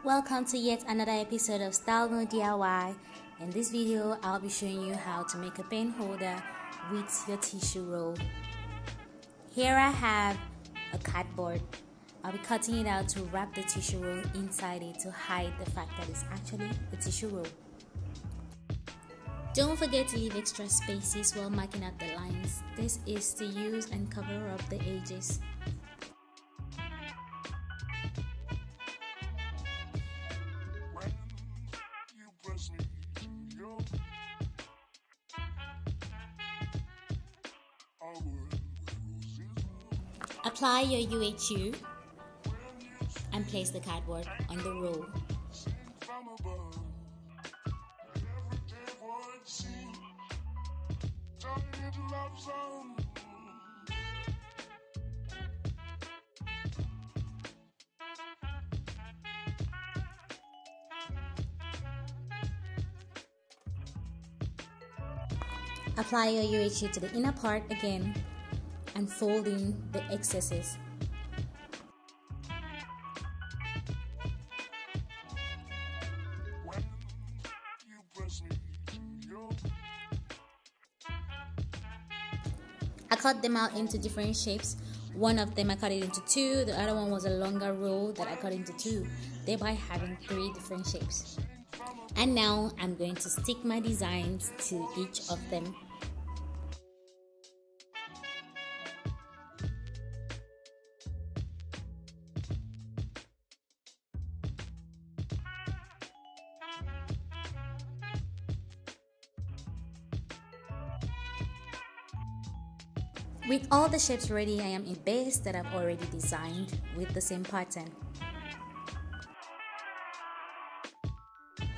Welcome to yet another episode of Style Mode DIY. In this video, I'll be showing you how to make a pen holder with your tissue roll. Here I have a cardboard. I'll be cutting it out to wrap the tissue roll inside it to hide the fact that it's actually a tissue roll. Don't forget to leave extra spaces while marking out the lines. This is to use and cover up the edges. Apply your UHU and place the cardboard on the roll. Apply your UHU to the inner part again and fold in the excesses. I cut them out into different shapes. One of them I cut it into two, the other one was a longer roll that I cut into two, thereby having three different shapes. And now I'm going to stick my designs to each of them. With all the shapes ready, I am in base that I've already designed with the same pattern.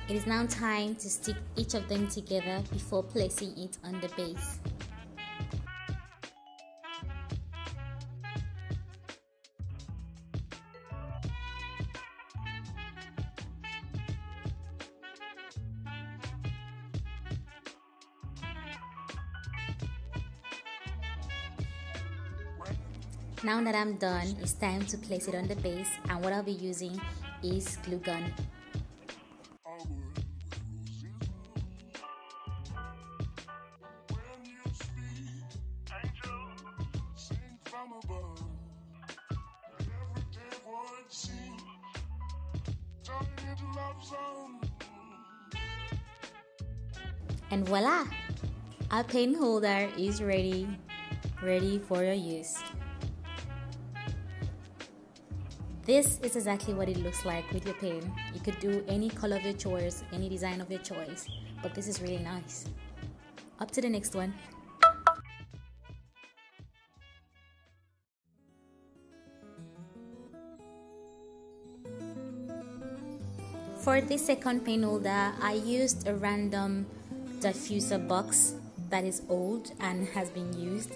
It is now time to stick each of them together before placing it on the base. Now that I'm done, it's time to place it on the base, and what I'll be using is glue gun. And voila! Our pen holder is ready for your use. This is exactly what it looks like with your pen. You could do any color of your choice, any design of your choice, but this is really nice. Up to the next one. For this second pen holder, I used a random diffuser box that is old and has been used.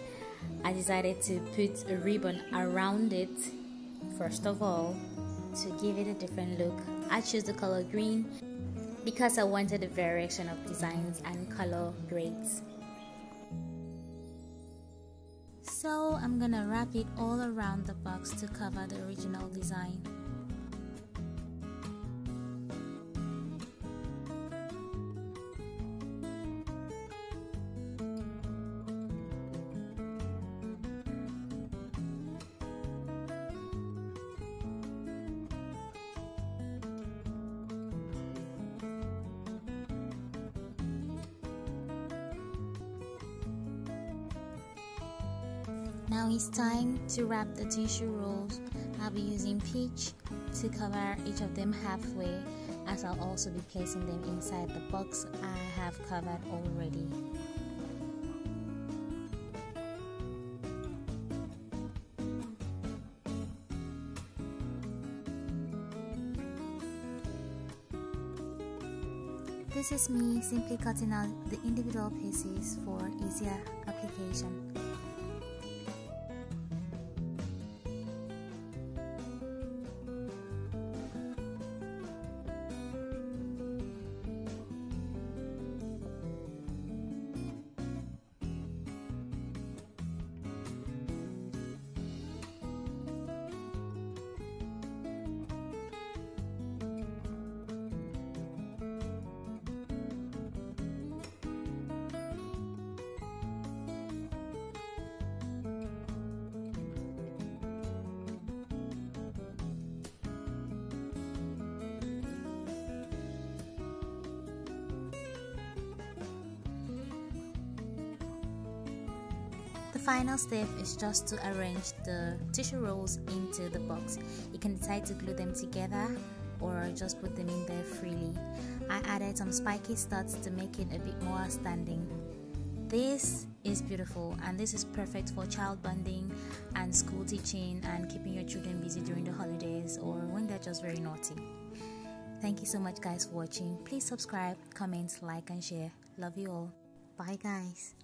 I decided to put a ribbon around it first of all to give it a different look. I chose the color green because I wanted a variation of designs and color grades. So I'm gonna wrap it all around the box to cover the original design. Now it's time to wrap the tissue rolls. I'll be using peach to cover each of them halfway, as I'll also be placing them inside the box I have covered already. This is me simply cutting out the individual pieces for easier application. final step is just to arrange the tissue rolls into the box. You can decide to glue them together or just put them in there freely. I added some spiky studs to make it a bit more outstanding. This is beautiful, and this is perfect for child bonding and school teaching and keeping your children busy during the holidays or when they're just very naughty. Thank you so much guys for watching. Please subscribe, comment, like and share. Love you all. Bye guys.